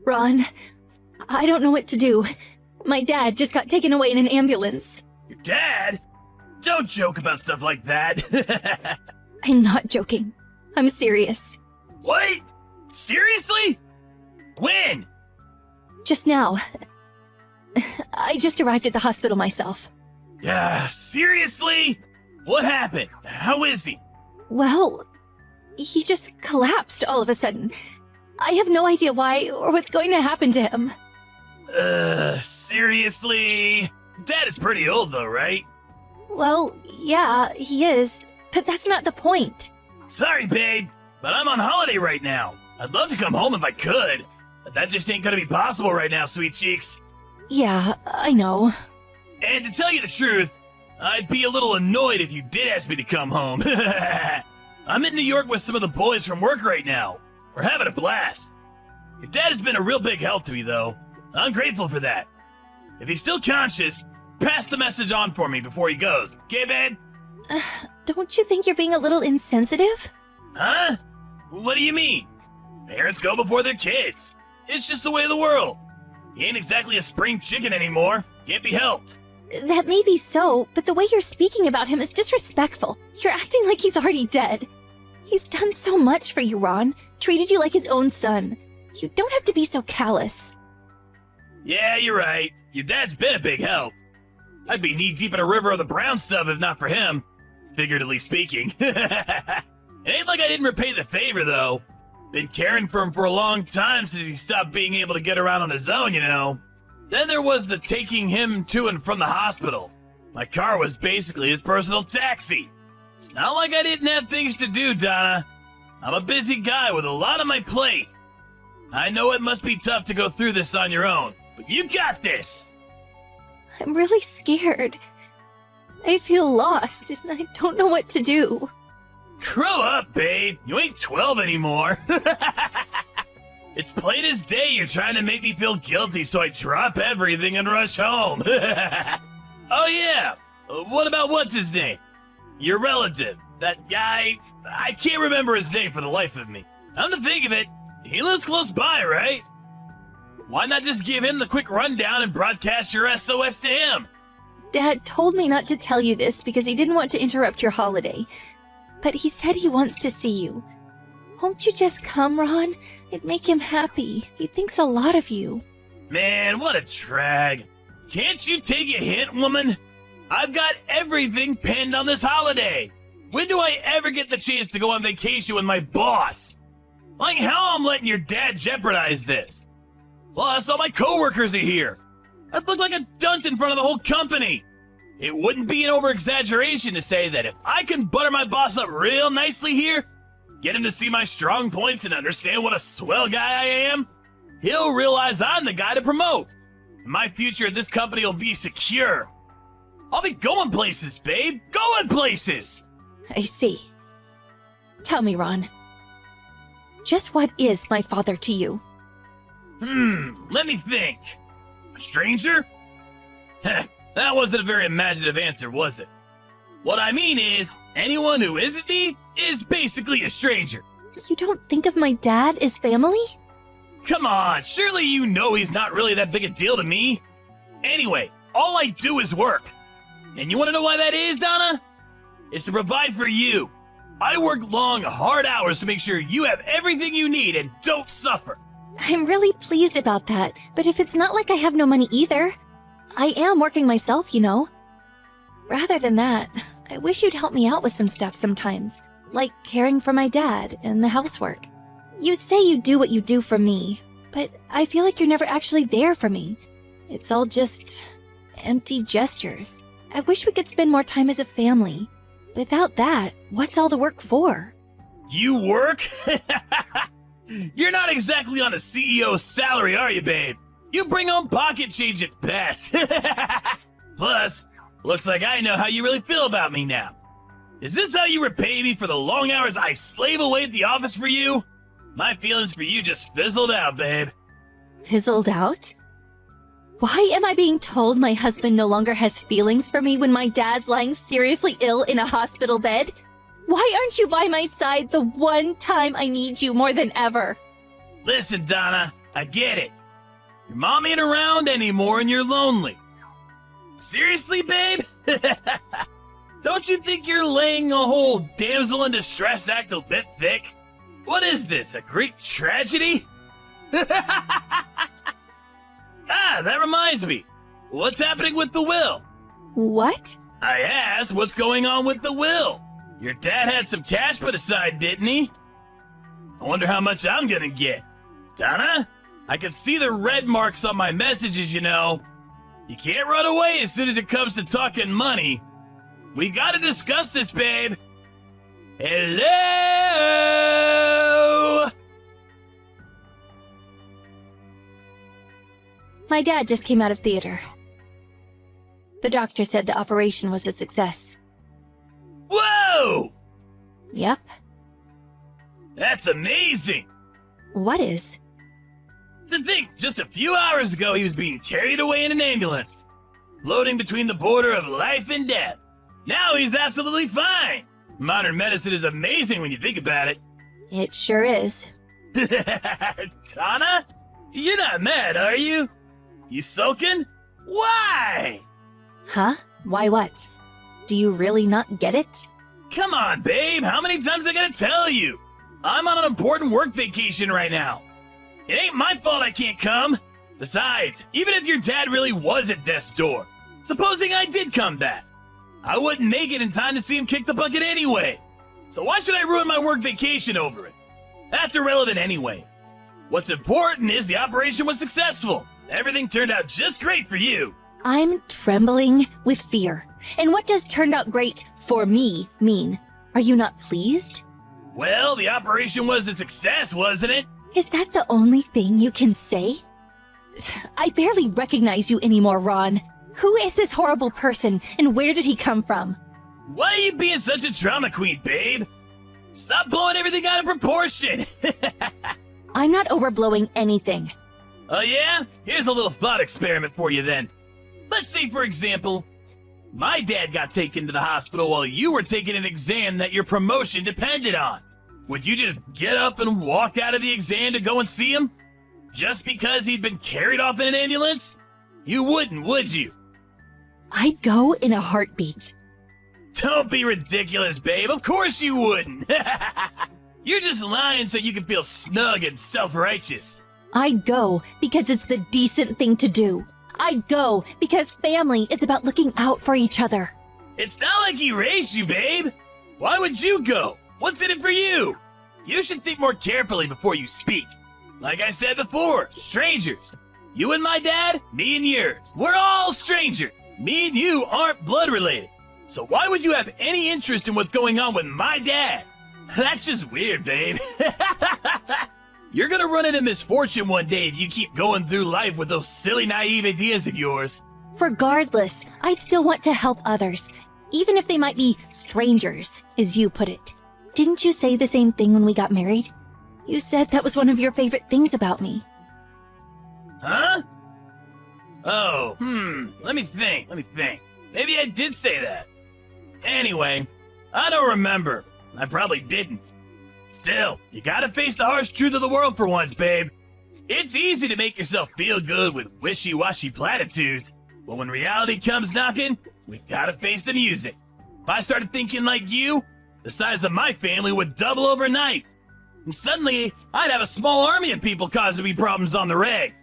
Ron, I don't know what to do. My dad just got taken away in an ambulance. Your dad? Don't joke about stuff like that. I'm not joking. I'm serious. What? Seriously? When? Just now. I just arrived at the hospital myself. Yeah, seriously? What happened? How is he? Well, he just collapsed all of a sudden. I have no idea why or what's going to happen to him. Seriously? Dad is pretty old though, right? Well, yeah, he is, but that's not the point. Sorry, babe, but I'm on holiday right now. I'd love to come home if I could, but that just ain't gonna be possible right now, sweet cheeks. Yeah, I know. And to tell you the truth, I'd be a little annoyed if you did ask me to come home. I'm in New York with some of the boys from work right now. We're having a blast. Your dad has been a real big help to me, though. I'm grateful for that. If he's still conscious, pass the message on for me before he goes. Okay, babe? Don't you think you're being a little insensitive? Huh? What do you mean? Parents go before their kids. It's just the way of the world. He ain't exactly a spring chicken anymore. Can't be helped. That may be so, but the way you're speaking about him is disrespectful. You're acting like he's already dead. He's done so much for you, Ron. Treated you like his own son. You don't have to be so callous. Yeah, you're right. Your dad's been a big help. I'd be knee-deep in a river of the brown stuff if not for him. Figuratively speaking. It ain't like I didn't repay the favor, though. Been caring for him for a long time since he stopped being able to get around on his own, you know. Then there was the taking him to and from the hospital. My car was basically his personal taxi. It's not like I didn't have things to do, Donna. I'm a busy guy with a lot on my plate. I know it must be tough to go through this on your own, but you got this! I'm really scared. I feel lost, and I don't know what to do. Grow up, babe. You ain't 12 anymore. It's plain as day you're trying to make me feel guilty, so I drop everything and rush home. Oh yeah, what about what's his name? Your relative, that guy, I can't remember his name for the life of me. Come to think of it, he lives close by, right? Why not just give him the quick rundown and broadcast your SOS to him? Dad told me not to tell you this because he didn't want to interrupt your holiday. But he said he wants to see you. Won't you just come, Ron? It'd make him happy. He thinks a lot of you. Man, what a drag. Can't you take a hint, woman? I've got everything pinned on this holiday. When do I ever get the chance to go on vacation with my boss? Like how I'm letting your dad jeopardize this? Plus, all my coworkers are here. I'd look like a dunce in front of the whole company. It wouldn't be an over-exaggeration to say that if I can butter my boss up real nicely here, get him to see my strong points and understand what a swell guy I am, he'll realize I'm the guy to promote. My future at this company will be secure. I'll be going places, babe. Going places! I see. Tell me, Ron. Just what is my father to you? Let me think. A stranger? Heh, that wasn't a very imaginative answer, was it? What I mean is, anyone who isn't me is basically a stranger. You don't think of my dad as family? Come on, surely you know he's not really that big a deal to me. Anyway, all I do is work. And you want to know why that is, Donna? It's to provide for you. I work long, hard hours to make sure you have everything you need and don't suffer. I'm really pleased about that, but if it's not like I have no money either, I am working myself, you know. Rather than that, I wish you'd help me out with some stuff sometimes, like caring for my dad and the housework. You say you do what you do for me, but I feel like you're never actually there for me. It's all just empty gestures. I wish we could spend more time as a family. Without that, what's all the work for? You work? You're not exactly on a CEO's salary, are you, babe? You bring home pocket change at best. Plus, looks like I know how you really feel about me now. Is this how you repay me for the long hours I slave away at the office for you? My feelings for you just fizzled out, babe. Fizzled out? Why am I being told my husband no longer has feelings for me when my dad's lying seriously ill in a hospital bed? Why aren't you by my side the one time I need you more than ever? Listen, Donna, I get it. Your mom ain't around anymore and you're lonely. Seriously, babe? Don't you think you're laying a whole damsel in distress act a bit thick? What is this, a Greek tragedy? That reminds me. What's happening with the will? What? I asked, what's going on with the will? Your dad had some cash put aside, didn't he? I wonder how much I'm gonna get. Donna? I can see the red marks on my messages, you know. You can't run away as soon as it comes to talking money. We gotta discuss this, babe. Hello? My dad just came out of theater. The doctor said the operation was a success. Whoa! Yep. That's amazing. What is? To think, just a few hours ago he was being carried away in an ambulance, floating between the border of life and death. Now he's absolutely fine. Modern medicine is amazing when you think about it. It sure is. Tana? You're not mad, are you? You sulking? Why? Huh? Why what? Do you really not get it? Come on, babe. How many times I gotta tell you? I'm on an important work vacation right now. It ain't my fault I can't come. Besides, even if your dad really was at death's door, supposing I did come back, I wouldn't make it in time to see him kick the bucket anyway. So why should I ruin my work vacation over it? That's irrelevant anyway. What's important is the operation was successful. Everything turned out just great for you. I'm trembling with fear. And what does turned out great for me mean? Are you not pleased? Well, the operation was a success, wasn't it? Is that the only thing you can say? I barely recognize you anymore, Ron. Who is this horrible person, and where did he come from? Why are you being such a drama queen, babe? Stop blowing everything out of proportion. I'm not overblowing anything. Oh yeah? Here's a little thought experiment for you then. Let's say, for example, my dad got taken to the hospital while you were taking an exam that your promotion depended on. Would you just get up and walk out of the exam to go and see him? Just because he'd been carried off in an ambulance? You wouldn't, would you? I'd go in a heartbeat. Don't be ridiculous, babe. Of course you wouldn't. You're just lying so you can feel snug and self-righteous. I'd go because it's the decent thing to do. I'd go because family is about looking out for each other. It's not like he raised you, babe. Why would you go? What's in it for you? You should think more carefully before you speak. Like I said before, strangers. You and my dad, me and yours. We're all strangers. Me and you aren't blood related. So why would you have any interest in what's going on with my dad? That's just weird, babe. You're gonna run into misfortune one day if you keep going through life with those silly, naive ideas of yours. Regardless, I'd still want to help others, even if they might be strangers, as you put it. Didn't you say the same thing when we got married? You said that was one of your favorite things about me. Huh? Oh, let me think. Maybe I did say that. Anyway, I don't remember. I probably didn't. Still, you gotta face the harsh truth of the world for once, babe. It's easy to make yourself feel good with wishy-washy platitudes, but when reality comes knocking, we gotta face the music. If I started thinking like you, the size of my family would double overnight. And suddenly, I'd have a small army of people causing me problems on the reg.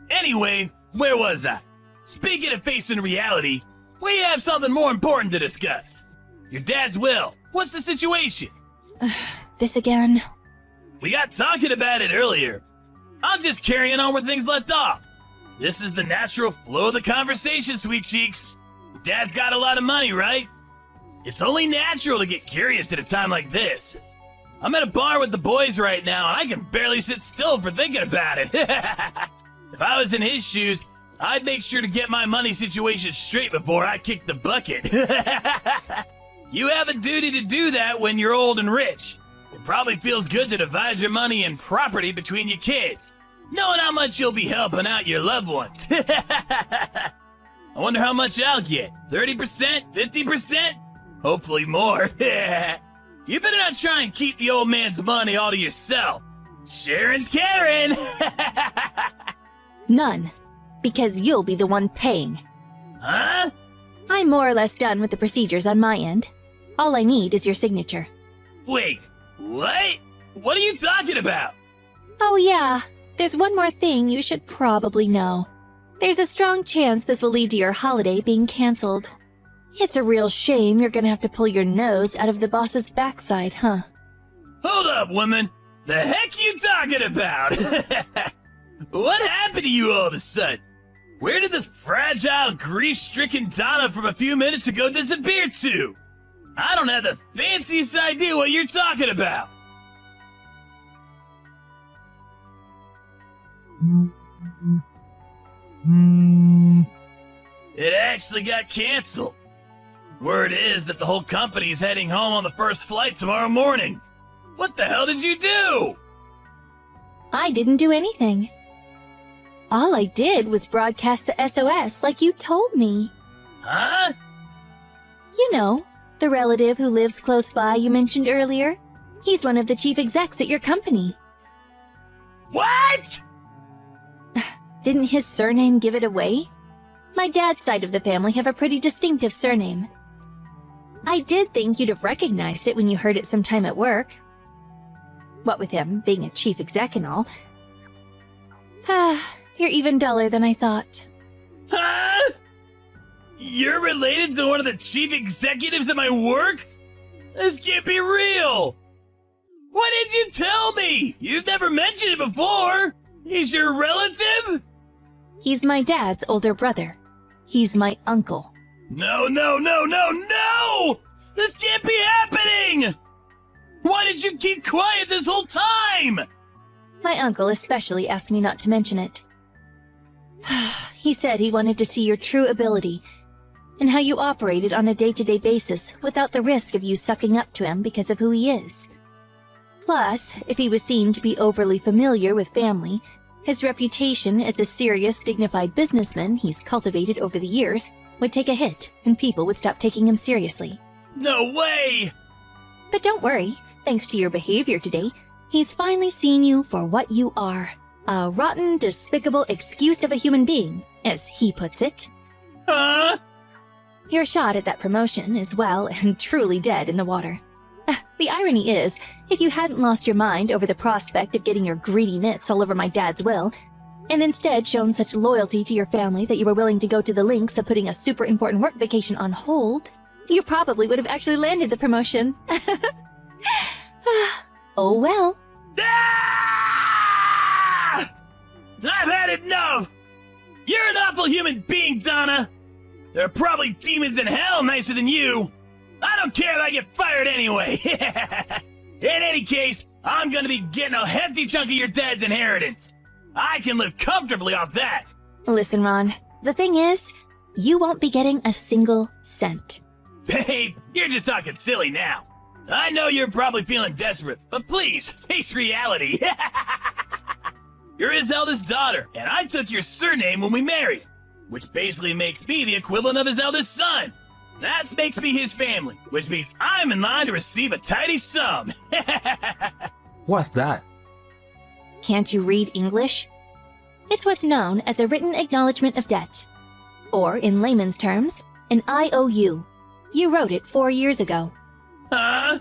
Anyway, where was I? Speaking of facing reality, we have something more important to discuss. Your dad's will. What's the situation? This again? We got talking about it earlier. I'm just carrying on where things left off. This is the natural flow of the conversation, sweet cheeks. Dad's got a lot of money, right? It's only natural to get curious at a time like this. I'm at a bar with the boys right now, and I can barely sit still for thinking about it. If I was in his shoes, I'd make sure to get my money situation straight before I kick the bucket. You have a duty to do that when you're old and rich. It probably feels good to divide your money and property between your kids, knowing how much you'll be helping out your loved ones. I wonder how much I'll get. 30%? 50%? Hopefully more. You better not try and keep the old man's money all to yourself. Sharon's Karen. None. Because you'll be the one paying. Huh? I'm more or less done with the procedures on my end. All I need is your signature. Wait, what? What are you talking about? Oh yeah, there's one more thing you should probably know. There's a strong chance this will lead to your holiday being cancelled. It's a real shame you're gonna have to pull your nose out of the boss's backside, huh? Hold up, woman. The heck you talking about? What happened to you all of a sudden? Where did the fragile, grief-stricken Donna from a few minutes ago disappear to? I don't have the fanciest idea what you're talking about. It actually got canceled. Word is that the whole company is heading home on the first flight tomorrow morning. What the hell did you do? I didn't do anything. All I did was broadcast the SOS like you told me. Huh? You know, the relative who lives close by you mentioned earlier. He's one of the chief execs at your company. What? Didn't his surname give it away? My dad's side of the family have a pretty distinctive surname. I did think you'd have recognized it when you heard it sometime at work. What with him being a chief exec and all. You're even duller than I thought. Huh? You're related to one of the chief executives at my work? This can't be real. Why did you tell me? You've never mentioned it before. He's your relative? He's my dad's older brother. He's my uncle. No! This can't be happening! Why did you keep quiet this whole time? My uncle especially asked me not to mention it. He said he wanted to see your true ability and how you operated on a day-to-day basis without the risk of you sucking up to him because of who he is. Plus, if he was seen to be overly familiar with family, his reputation as a serious, dignified businessman he's cultivated over the years would take a hit and people would stop taking him seriously. No way! But don't worry, thanks to your behavior today, he's finally seen you for what you are. A rotten, despicable excuse of a human being, as he puts it. Huh? Your shot at that promotion is well and truly dead in the water. The irony is, if you hadn't lost your mind over the prospect of getting your greedy mitts all over my dad's will, and instead shown such loyalty to your family that you were willing to go to the lengths of putting a super important work vacation on hold, you probably would have actually landed the promotion. Oh well. Ah! I've had enough! You're an awful human being, Donna! There are probably demons in hell nicer than you! I don't care if I get fired anyway! In any case, I'm gonna be getting a hefty chunk of your dad's inheritance! I can live comfortably off that! Listen, Ron, the thing is, you won't be getting a single cent. Babe, you're just talking silly now. I know you're probably feeling desperate, but please, face reality. You're his eldest daughter, and I took your surname when we married, which basically makes me the equivalent of his eldest son. That makes me his family, which means I'm in line to receive a tidy sum. What's that? Can't you read English? It's what's known as a written acknowledgement of debt. Or, in layman's terms, an IOU. You wrote it 4 years ago. Huh?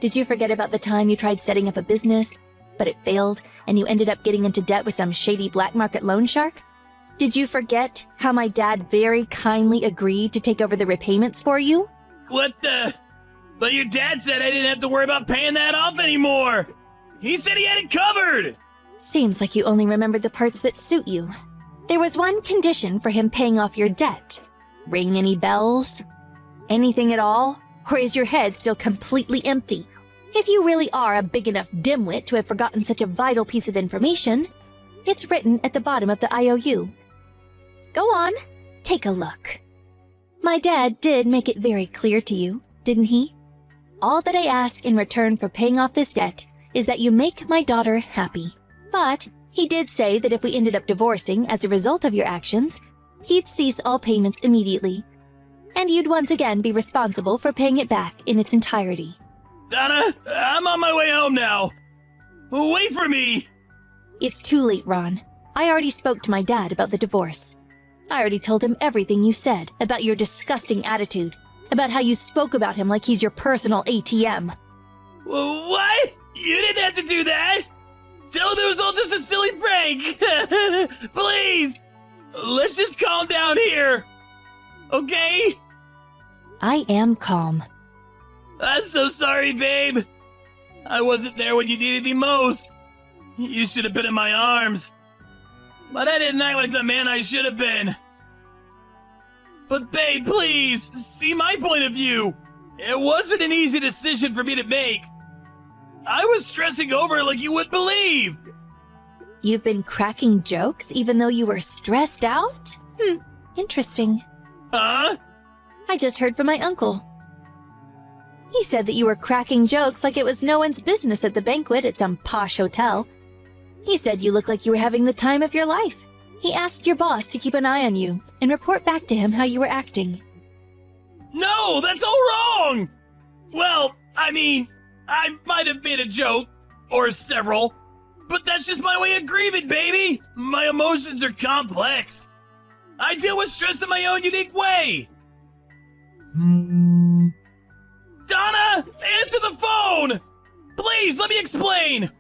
Did you forget about the time you tried setting up a business, but it failed, and you ended up getting into debt with some shady black market loan shark? Did you forget how my dad very kindly agreed to take over the repayments for you? What the? But your dad said I didn't have to worry about paying that off anymore. He said he had it covered. Seems like you only remembered the parts that suit you. There was one condition for him paying off your debt. Ring any bells? Anything at all? Or is your head still completely empty? If you really are a big enough dimwit to have forgotten such a vital piece of information, it's written at the bottom of the IOU. Go on, take a look. My dad did make it very clear to you, didn't he? All that I ask in return for paying off this debt is that you make my daughter happy. But he did say that if we ended up divorcing as a result of your actions, he'd cease all payments immediately. And you'd once again be responsible for paying it back in its entirety. Donna, I'm on my way home now. Wait for me. It's too late, Ron. I already spoke to my dad about the divorce. I already told him everything you said about your disgusting attitude, about how you spoke about him like he's your personal ATM. What? You didn't have to do that! Tell him it was all just a silly prank! Please! Let's just calm down here! Okay? I am calm. I'm so sorry, babe. I wasn't there when you needed me most. You should have been in my arms. But I didn't act like the man I should have been. But babe, please, see my point of view. It wasn't an easy decision for me to make. I was stressing over it like you wouldn't believe. You've been cracking jokes even though you were stressed out? Interesting. Huh? I just heard from my uncle. He said that you were cracking jokes like it was no one's business at the banquet at some posh hotel. He said you looked like you were having the time of your life. He asked your boss to keep an eye on you and report back to him how you were acting. No, that's all wrong! Well, I mean, I might have made a joke, or several, but that's just my way of grieving, baby! My emotions are complex. I deal with stress in my own unique way. Donna, answer the phone! Please, let me explain!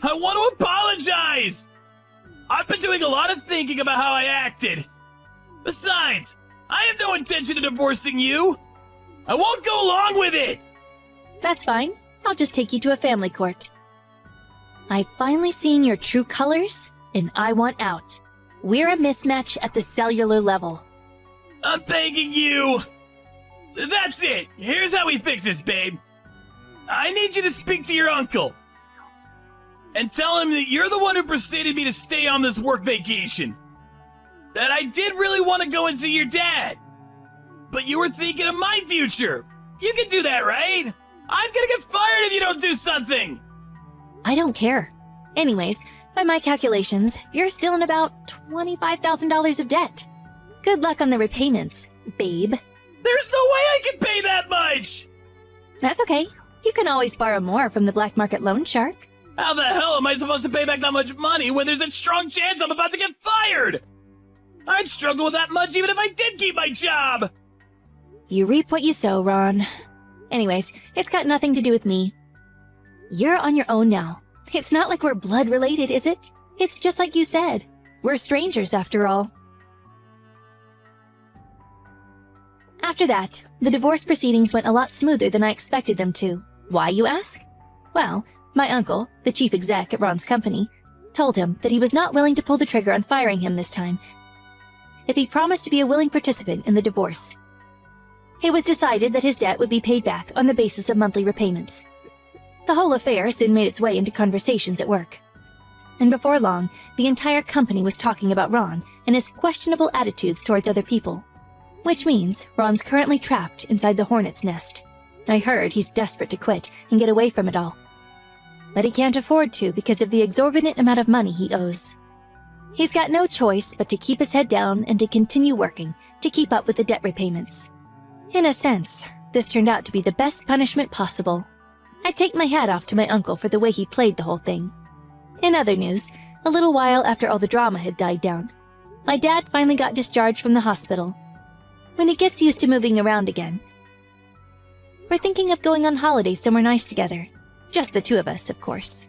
I want to apologize! I've been doing a lot of thinking about how I acted. Besides, I have no intention of divorcing you. I won't go along with it! That's fine. I'll just take you to a family court. I've finally seen your true colors, and I want out. We're a mismatch at the cellular level. I'm begging you! That's it! Here's how we fix this, babe. I need you to speak to your uncle. And tell him that you're the one who persuaded me to stay on this work vacation. That I did really want to go and see your dad. But you were thinking of my future. You can do that, right? I'm gonna get fired if you don't do something! I don't care. Anyways, by my calculations, you're still in about $25,000 of debt. Good luck on the repayments, babe. There's no way I can pay that much! That's okay. You can always borrow more from the black market loan shark. How the hell am I supposed to pay back that much money when there's a strong chance I'm about to get fired? I'd struggle with that much even if I did keep my job! You reap what you sow, Ron. Anyways, it's got nothing to do with me. You're on your own now. It's not like we're blood related, is it? It's just like you said. We're strangers after all. After that, the divorce proceedings went a lot smoother than I expected them to. Why, you ask? Well, my uncle, the chief exec at Ron's company, told him that he was not willing to pull the trigger on firing him this time if he promised to be a willing participant in the divorce. It was decided that his debt would be paid back on the basis of monthly repayments. The whole affair soon made its way into conversations at work. And before long, the entire company was talking about Ron and his questionable attitudes towards other people. Which means Ron's currently trapped inside the hornet's nest. I heard he's desperate to quit and get away from it all. But he can't afford to because of the exorbitant amount of money he owes. He's got no choice but to keep his head down and to continue working to keep up with the debt repayments. In a sense, this turned out to be the best punishment possible. I take my hat off to my uncle for the way he played the whole thing. In other news, a little while after all the drama had died down, my dad finally got discharged from the hospital. When he gets used to moving around again, we're thinking of going on holiday somewhere nice together. Just the two of us, of course.